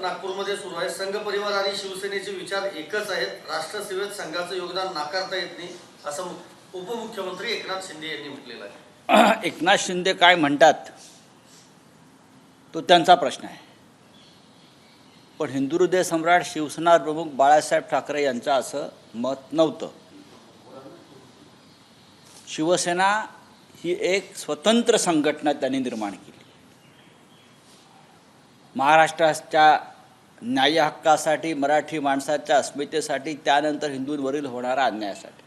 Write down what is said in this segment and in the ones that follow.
नागपूरमध्ये सुरू आहे. संघ परिवार आणि शिवसेनेचे विचार एकच आहेत. राष्ट्रसेवेत संघाचं योगदान नाकारता येत नाही असं उपमुख्यमंत्री एकनाथ शिंदे यांनी म्हटलेलं आहे. एकनाथ शिंदे काय म्हणतात तो त्यांचा प्रश्न आहे, पण हिंदू हृदय सम्राट शिवसेना प्रमुख बाळासाहेब ठाकरे यांचं असं मत नव्हतं. शिवसेना ही एक स्वतंत्र संघटना त्यांनी निर्माण केली. महाराष्ट्राच्या न्याय हक्कासाठी, मराठी माणसाच्या अस्मितेसाठी, त्यानंतर हिंदूंवरील होणाऱ्या अन्यायासाठी.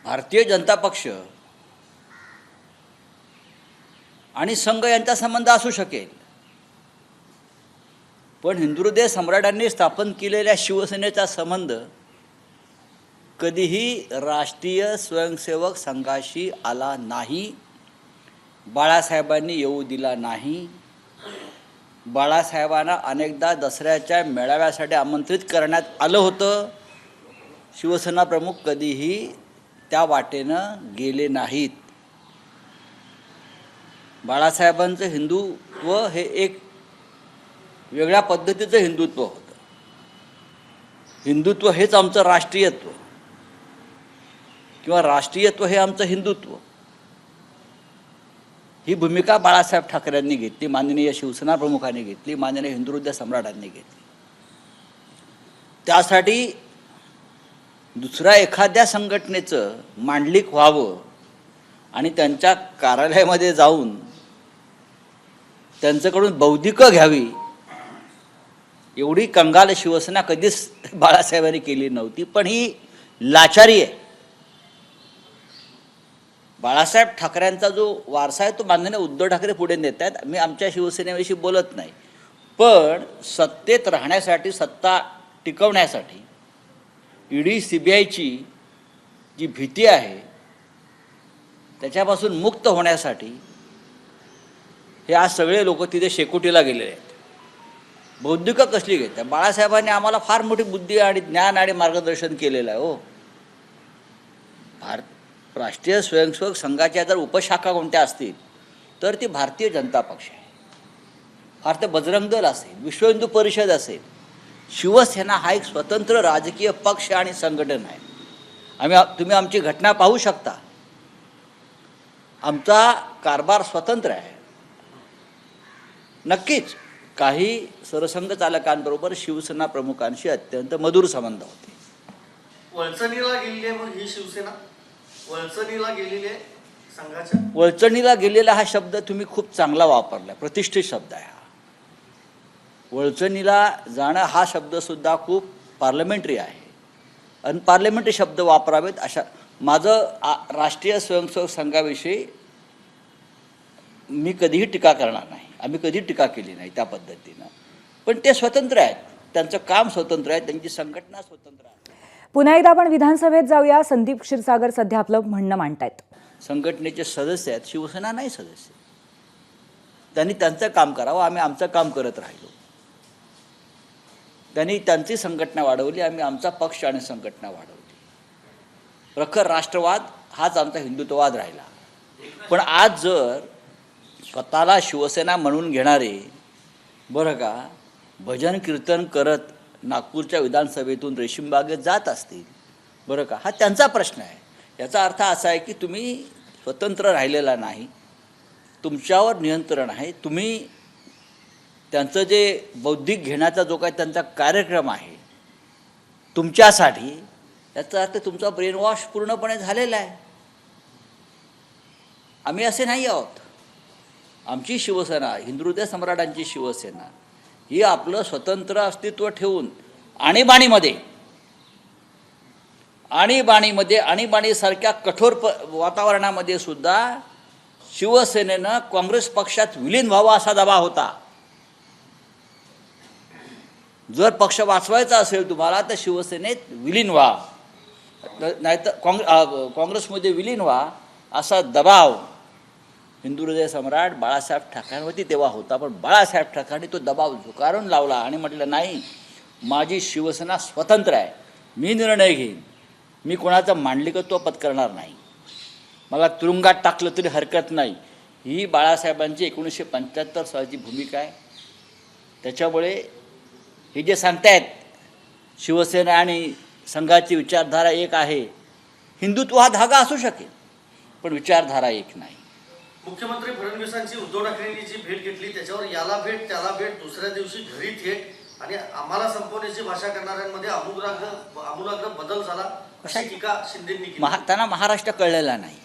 भारतीय जनता पक्ष आणि संघ यांचा संबंध असू शकेल, पण हिंदू हृदय सम्राटांनी स्थापन केलेल्या शिवसेनेचा संबंध कधीही राष्ट्रीय स्वयंसेवक संघाशी आला नाही. बाळासाहेबांनी येऊ दिला नाही. बाळासाहेबांना अनेकदा दसऱ्याच्या मेळाव्यासाठी आमंत्रित करण्यात आलं होतं. शिवसेना प्रमुख कधीही त्या वाटेनं गेले नाहीत. बाळासाहेबांचं हिंदुत्व हे एक वेगळ्या पद्धतीचं हिंदुत्व होतं. हिंदुत्व हेच आमचं राष्ट्रीयत्व किंवा राष्ट्रीयत्व हे आमचं हिंदुत्व. ही भूमिका बाळासाहेब ठाकरेंनी घेतली, माननीय शिवसेना प्रमुखांनी घेतली, माननीय हिंदू हृदय सम्राटांनी घेतली. त्यासाठी दुसऱ्या एखाद्या संघटनेचं मांडलिक व्हावं आणि त्यांच्या कार्यालयामध्ये जाऊन त्यांच्याकडून बौद्धिकं घ्यावी एवढी कंगाल शिवसेना कधीच बाळासाहेबांनी केली नव्हती. पण ही लाचारी आहे. बाळासाहेब ठाकरेंचा जो वारसा आहे तो माननीय उद्धव ठाकरे पुढे नेत आहेत. मी आमच्या शिवसेनेविषयी बोलत नाही, पण सत्तेत राहण्यासाठी, सत्ता टिकवण्यासाठी ईडी सीबीआयची जी भीती आहे त्याच्यापासून मुक्त होण्यासाठी हे आज सगळे लोक तिथे शेकोटीला गेलेले आहेत. बौद्धिक कसली घेतात? बाळासाहेबांनी आम्हाला फार मोठी बुद्धी आणि ज्ञान आणि मार्गदर्शन केलेलं आहे. हो, राष्ट्रीय स्वयंसेवक संघाच्या जर उपशाखा कोणत्या असतील तर ती भारतीय जनता पक्ष आहे, भारतीय बजरंग दल असेल, विश्व हिंदू परिषद असेल. शिवसेना हा एक स्वतंत्र राजकीय पक्ष आणि संघटन आहे. तुम्ही आमची घटना पाहू शकता. आमचा कारभार स्वतंत्र आहे. नक्कीच काही सरसंघ चालकांबरोबर शिवसेना प्रमुखांशी अत्यंत मधुर संबंध होते. वळचणीला गेलेली आहे मग ही शिवसेना, वळचणीला गेलेली आहे संघाच्या. वळचणीला गेलेला हा शब्द तुम्ही खूप चांगला वापरला, प्रतिष्ठित शब्द आहे हा. वळचणीला जाणं हा शब्दसुद्धा खूप पार्लमेंटरी आहे. अनपार्लमेंटरी शब्द वापरावेत अशा माझं राष्ट्रीय स्वयंसेवक संघाविषयी मी कधीही टीका करणार नाही. आम्ही कधी टीका केली नाही त्या पद्धतीनं. पण ते स्वतंत्र आहेत, त्यांचं काम स्वतंत्र आहे, त्यांची संघटना स्वतंत्र आहे. पुन्हा एकदा आपण विधानसभेत जाऊया. संदीप क्षीरसागर सध्या आपलं म्हणणं मांडतायत. संघटनेचे सदस्य आहेत, शिवसेना नाही सदस्य. त्यांनी त्यांचं काम करावं, आम्ही आमचं काम करत राहिलो. त्यांनी त्यांची संघटना वाढवली, आम्ही आमचा पक्ष आणि संघटना वाढवली. प्रखर राष्ट्रवाद हाच आमचा हिंदुत्ववाद राहिला. पण आज जर स्वतःला शिवसेना म्हणून घेणारे बरं का भजन कीर्तन करत नागपूरच्या विधानसभेतून रेशीमबागेत जात असतील बरं का, हा त्यांचा प्रश्न आहे. याचा अर्थ असा आहे की तुम्ही स्वतंत्र राहिलेला नाही, तुमच्यावर नियंत्रण आहे. तुम्ही त्यांचं जे बौद्धिक घेण्याचा जो काही त्यांचा कार्यक्रम आहे तुमच्यासाठी, याचा अर्थ तुमचा ब्रेन वॉश पूर्णपणे झालेला आहे. आम्ही असे नाही आहोत. आमची शिवसेना, हिंदू हृदय सम्राटांची शिवसेना ही आपलं स्वतंत्र अस्तित्व ठेवून आणीबाणीसारख्या कठोर वातावरणामध्ये सुद्धा शिवसेनेनं काँग्रेस पक्षात विलीन व्हावा असा दबाव होता. जर पक्ष वाचवायचा असेल तुम्हाला तर शिवसेनेत विलीन व्हा, नाहीतर काँग्रेसमध्ये विलीन व्हा असा दबाव हिंदू हृदय सम्राट बाळासाहेब ठाकरेंवरती तेव्हा होता. पण बाळासाहेब ठाकरेंनी तो दबाव झुगारून लावला आणि म्हटलं नाही, माझी शिवसेना स्वतंत्र आहे, मी निर्णय घेईन, मी कोणाचं मांडलिकत्व पत्करणार नाही, मला तुरुंगात टाकलं तरी हरकत नाही. ही बाळासाहेबांची 1975 सालची भूमिका आहे. त्याच्यामुळे हे जे सांगतायत शिवसेना आणि संघाची विचारधारा एक आहे, हिंदुत्व हा धागा असू शकेल पण विचारधारा एक नाही. मुख्यमंत्री फडणवीसांची उद्धव ठाकरेंनी जी भेट घेतली त्याच्यावर याला भेट त्याला भेट, दुसऱ्या दिवशी घरी थेट आणि आम्हाला संपवण्याची भाषा करणाऱ्यांमध्ये आमूलाग्र बदल झाला अशी टीका शिंदेंनी केली. त्यांना महाराष्ट्र कळलेला नाही,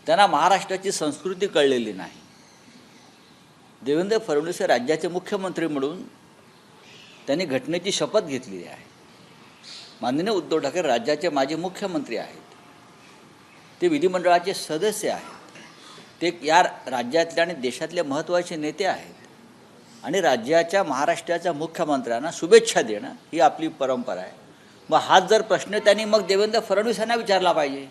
त्यांना महाराष्ट्राची संस्कृती कळलेली नाही. देवेंद्र फडणवीस हे राज्याचे मुख्यमंत्री म्हणून त्यांनी घटनेची शपथ घेतलेली आहे. माननीय उद्धव ठाकरे राज्याचे माजी मुख्यमंत्री आहेत, ते विधिमंडळाचे सदस्य आहेत, ते या राज्यातले आणि देशातले महत्त्वाचे नेते आहेत आणि राज्याच्या महाराष्ट्राच्या मुख्यमंत्र्यांना शुभेच्छा देणं ही आपली परंपरा आहे. मग हाच जर प्रश्न त्यांनी मग देवेंद्र फडणवीस यांना विचारला पाहिजे.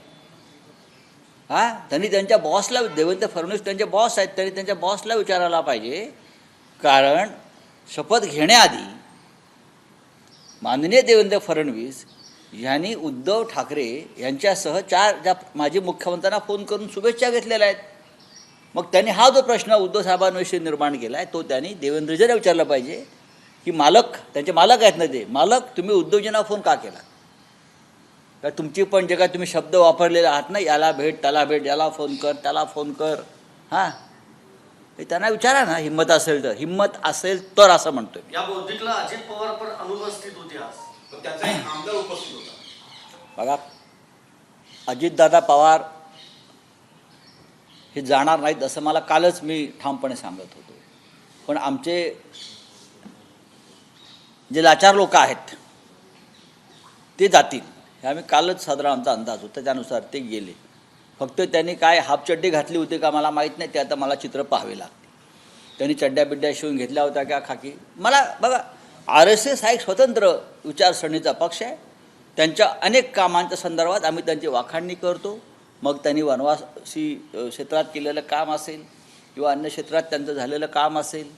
त्यांनी त्यांच्या बॉसला, देवेंद्र फडणवीस त्यांचे बॉस आहेत, त्यांनी त्यांच्या बॉसला विचारायला पाहिजे. कारण शपथ घेण्याआधी माननीय देवेंद्र फडणवीस यांनी उद्धव ठाकरे यांच्यासह 4 माजी मुख्यमंत्र्यांना फोन करून शुभेच्छा घेतलेल्या आहेत. मग त्यांनी हा जो प्रश्न उद्धव साहेबांविषयी निर्माण केला आहे तो त्यांनी देवेंद्रजींना विचारला पाहिजे की मालक, त्यांचे मालक आहेत ना, ते मालक तुम्ही उद्धवजींना फोन का केला? का तुमची पण जे काय तुम्ही शब्द वापरलेले आहात ना, याला भेट त्याला भेट, याला फोन कर त्याला फोन कर, हे त्यांना विचारा ना, हिंमत असेल तर. हिंमत असेल तर असं म्हणतोय. या बौद्धिकला अजित पवार पण अनुपस्थित होते आज, पण त्याचा एक आमदार उपस्थित होता. बघा, अजितदादा पवार हे जाणार नाहीत असं मला कालच मी ठामपणे सांगत होतो. पण आमचे जे लाचार लोक आहेत ते जातील हे आम्ही कालच साधारण आमचा अंदाज होता, त्यानुसार ते गेले. फक्त त्यांनी काय हाफचड्डी घातली होती का मला माहीत नाही, ते आता मला चित्र पाहावे लागते. त्यांनी चड्ड्या बिड्ड्या शिवून घेतल्या होत्या का खाकी, मला बघा, RSS हा एक स्वतंत्र विचारसरणीचा पक्ष आहे. त्यांच्या अनेक कामांच्या संदर्भात आम्ही त्यांची वाखाणणी करतो. मग त्यांनी वनवासी क्षेत्रात केलेलं काम असेल किंवा अन्य क्षेत्रात त्यांचं झालेलं काम असेल,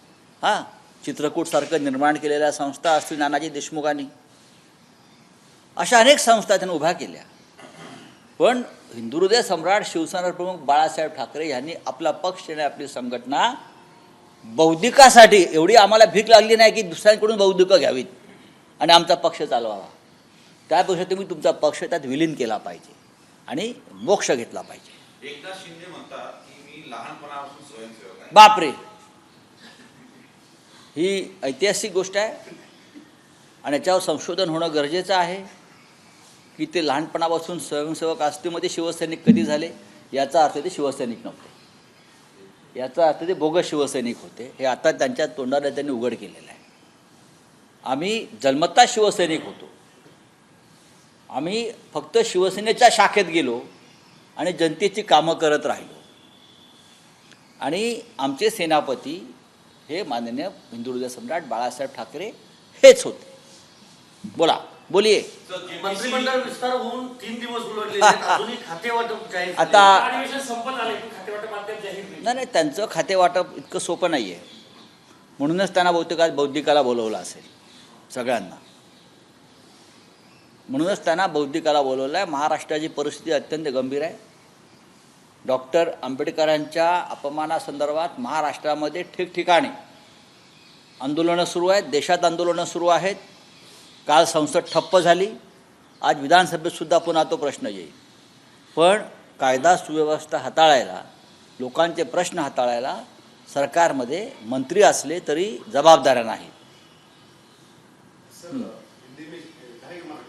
चित्रकूटसारखं निर्माण केलेल्या संस्था असतील नानाजी देशमुखांनी, अशा अनेक संस्था त्यांनी उभ्या केल्या. पण हिंदुहृदय सम्राट शिवसेना प्रमुख बाळासाहेब ठाकरे यांनी आपला पक्ष आणि आपली संघटना बौद्धिकासाठी, एवढी आम्हाला भीक लागली नाही की दुसऱ्यांकडून बौद्धिकं घ्यावीत आणि आमचा पक्ष चालवावा. त्यापेक्षा तुम्ही तुमचा पक्ष त्यात विलीन केला पाहिजे आणि मोक्ष घेतला पाहिजे. एकनाथ शिंदे म्हणतात की मी लहानपणापासून स्वयंसेवक आहे. बापरे, ही ऐतिहासिक गोष्ट आहे आणि याच्यावर संशोधन होणं गरजेचं आहे की ते लहानपणापासून स्वयंसेवक असते. मध्ये शिवसैनिक कधी झाले याचा अर्थ ते शिवसैनिक नव्हते, याचा अर्थ ते बोगस शिवसैनिक होते. हे आता त्यांच्या तोंडाने त्यांनी उघड केलेलं आहे. आम्ही जन्मतः शिवसैनिक होतो. आम्ही फक्त शिवसेनेच्या शाखेत गेलो आणि जनतेची कामं करत राहिलो. आणि आमचे सेनापती हे माननीय हिंदुहृदय सम्राट बाळासाहेब ठाकरे हेच होते. बोलिये. मंत्रिमंडळ विस्तार होऊन 3 दिवस उलटलेले आहेत, अजूनही खातेवाटप जाहीर झालेलं आता नाही. अधिवेशन संपत आले पण खातेवाटप अद्याप जाहीर नाही. नाही, त्यांचं खातेवाटप इतकं सोपं नाही आहे. म्हणूनच त्यांना बौद्धिकाला बोलवलं असेल सगळ्यांना. म्हणूनच त्यांना बौद्धिकाला बोलवलं आहे. महाराष्ट्राची परिस्थिती अत्यंत गंभीर आहे. डॉक्टर आंबेडकरांच्या अपमानासंदर्भात महाराष्ट्रामध्ये ठिकठिकाणी आंदोलनं सुरू आहेत, देशात आंदोलनं सुरू आहेत. काल संसद ठप्प झाली, आज विधानसभेतसुद्धा पुन्हा तो प्रश्न येईल. पण कायदा सुव्यवस्था हाताळायला, लोकांचे प्रश्न हाताळायला सरकारमध्ये मंत्री असले तरी जबाबदाऱ्या नाहीत.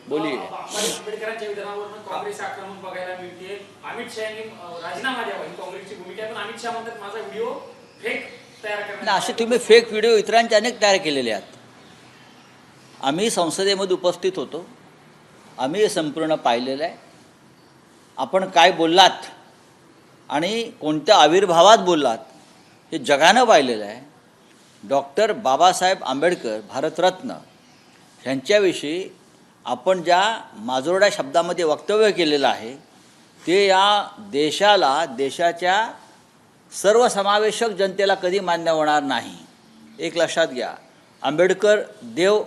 बोलिये. आंबेडकरांच्या विधानावरून काँग्रेस आक्रमक बघायला मिळते. अमित शहानी राजीनामा द्यावा ही काँग्रेसची भूमिका आहे, पण अमित शहा म्हणतात माझा व्हिडिओ फेक तयार करण्यात. असे तुम्ही फेक व्हिडिओ इतरांचे अनेक तयार केलेले आहेत. आम्ही संसदेमध्ये उपस्थित होतो, आम्ही हे संपूर्ण पाहिलेलं आहे. आपण काय बोललात आणि कोणत्या आविर्भावात बोललात हे जगानं पाहिलेलं आहे. डॉक्टर बाबासाहेब आंबेडकर भारतरत्न यांच्याविषयी आपण ज्या माजोरड्या शब्दामध्ये वक्तव्य केलेलं आहे ते या देशाला, देशाच्या सर्वसमावेशक जनतेला कधी मान्य होणार नाही. एक लक्षात घ्या, आंबेडकर देव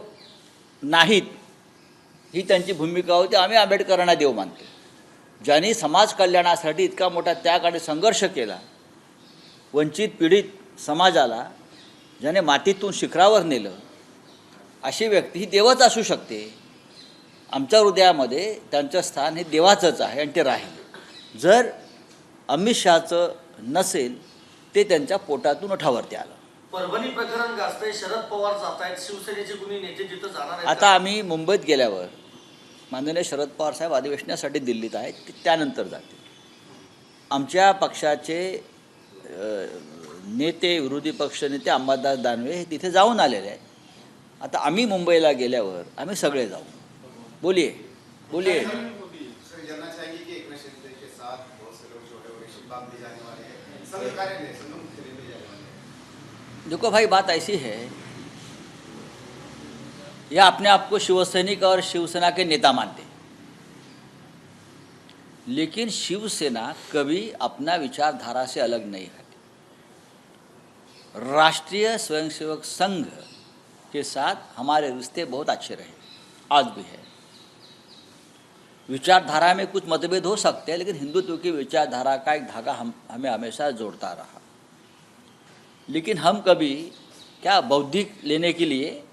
नाहीत ही त्यांची भूमिका होती. आम्ही आंबेडकरांना देव मानतो. ज्यांनी समाज कल्याणासाठी इतका मोठा त्याग आणि संघर्ष केला, वंचित पीडित समाजाला ज्याने मातीतून शिखरावर नेलं अशी व्यक्ती ही देवच असू शकते. आमच्या हृदयामध्ये त्यांचं स्थान हे देवाचंच आहे आणि ते राहील. जर अमित शहाचं नसेल ते त्यांच्या पोटातून ओठावरती आलं. परभणी प्रकरण गाजतंय, शरद पवार जात आहेत, शिवसेनेचे कुणी नेते तिथं जाणार आहेत आता आम्ही मुंबईत गेल्यावर माननीय शरद पवार साहेब अधिवेशनासाठी दिल्लीत आहेत, ते त्यानंतर जातील. आमच्या पक्षाचे नेते, विरोधी पक्ष नेते अंबादास दानवे हे तिथे जाऊन आलेले आहेत. आता आम्ही मुंबईला गेल्यावर आम्ही सगळे जाऊ. बोलिए बोलिए. सर, जानना चाहेंगे कि एकनाथ शिंदे के साथ बहुत से लोग छोटे बड़े शुभ लाभ दिए जाने वाले हैं, संघ कार्य में संघ खरीदे जाने वाले हैं. देखो भाई, बात ऐसी है, यह अपने आप को शिवसैनिक और शिवसेना के नेता मानते, लेकिन शिवसेना कभी अपना विचारधारा से अलग नहीं है. राष्ट्रीय स्वयंसेवक संघ के साथ हमारे रिश्ते बहुत अच्छे रहे, आज भी है. विचारधारा में कुछ मतभेद हो सकते हैं, लेकिन हिंदुत्व की विचारधारा का एक धागा हमें हमेशा जोड़ता रहा. लेकिन हम कभी क्या बौद्धिक लेने के लिए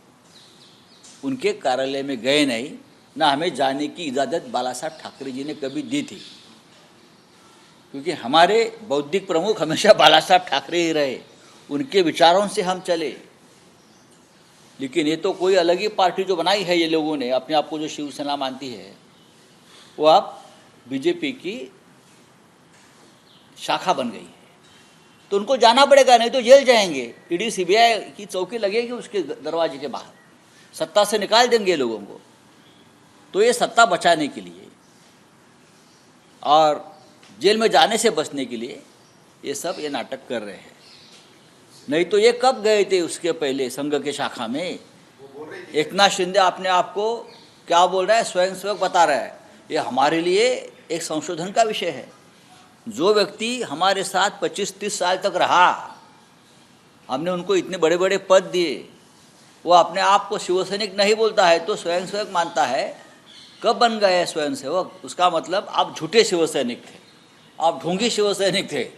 उनके कार्यालय में गए नहीं, ना हमें जाने की इजाज़त बाला साहब ठाकरे जी ने कभी दी थी, क्योंकि हमारे बौद्धिक प्रमुख हमेशा बाला साहब ठाकरे ही रहे. उनके विचारों से हम चले. लेकिन ये तो कोई अलग ही पार्टी जो बनाई है ये लोगों ने, अपने आप को जो शिवसेना मानती है, वो अब बीजेपी की शाखा बन गई है. तो उनको जाना पड़ेगा, नहीं तो जेल जाएंगे. ईडी सीबीआई की चौकी लगेगी उसके दरवाजे के बाहर, सत्ता से निकाल देंगे लोगों को. तो ये सत्ता बचाने के लिए और जेल में जाने से बचने के लिए ये सब ये नाटक कर रहे हैं. नहीं तो ये कब गए थे उसके पहले संघ के शाखा में. एकनाथ शिंदे अपने आप को क्या बोल रहा है, स्वयंसेवक बता रहा है. ये हमारे लिए एक संशोधन का विषय है. जो व्यक्ति हमारे साथ 25-30 साल तक रहा, हमने उनको इतने बड़े बड़े पद दिए, वो अपने आप को शिवसैनिक नहीं बोलता है तो स्वयंसेवक मानता है. कब बन गए स्वयंसेवक? उसका मतलब आप झूठे शिवसैनिक थे, आप ढोंगी शिवसैनिक थे,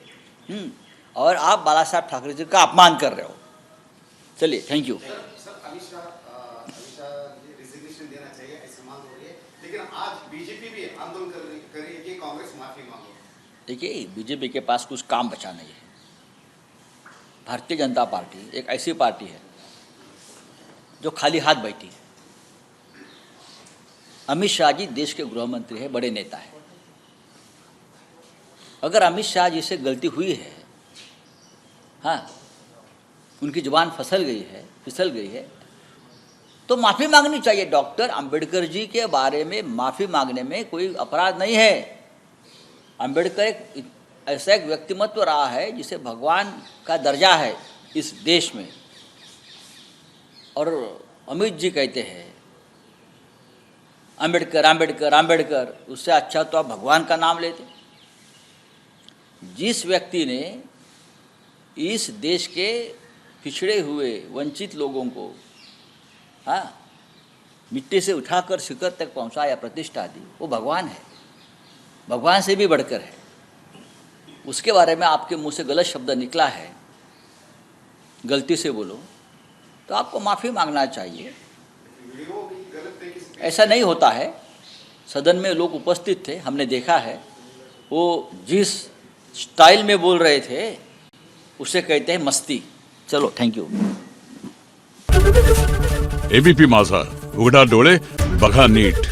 और आप बाला साहब ठाकरे जी का अपमान कर रहे हो. चलिए, thank you. Sir, Amit Shah ji resignation देना चाहिए ऐसी मांग हो रही है, लेकिन आज बीजेपी भी आंदोलन कर रही है कि कांग्रेस माफी मांगो. देखिए, बीजेपी के पास कुछ काम बचा नहीं है. भारतीय जनता पार्टी एक ऐसी पार्टी है जो खाली हाथ बैठी है. अमित शाह जी देश के गृह मंत्री है, बड़े नेता है. अगर अमित शाह जी से गलती हुई है, हाँ, उनकी जुबान फिसल गई है, तो माफ़ी मांगनी चाहिए. डॉक्टर अंबेडकर जी के बारे में माफ़ी मांगने में कोई अपराध नहीं है. अंबेडकर एक ऐसा एक व्यक्तिमत्व रहा है जिसे भगवान का दर्जा है इस देश में. और अमित जी कहते हैं अंबेडकर अंबेडकर अंबेडकर, उससे अच्छा तो आप भगवान का नाम लेते. जिस व्यक्ति ने इस देश के पिछड़े हुए वंचित लोगों को, हाँ, मिट्टी से उठाकर शिखर तक पहुंचाया, प्रतिष्ठा दी, वो भगवान है, भगवान से भी बढ़कर है. उसके बारे में आपके मुंह से गलत शब्द निकला है, गलती से बोलो, तो आपको माफ़ी मांगना चाहिए. वीडियो भी गलत तरीके से ऐसा नहीं होता है. सदन में लोग उपस्थित थे, हमने देखा है. वो जिस स्टाइल में बोल रहे थे उसे कहते हैं मस्ती. चलो, थैंक यू. एबीपी माझा, उघडा डोळे बघा नीट.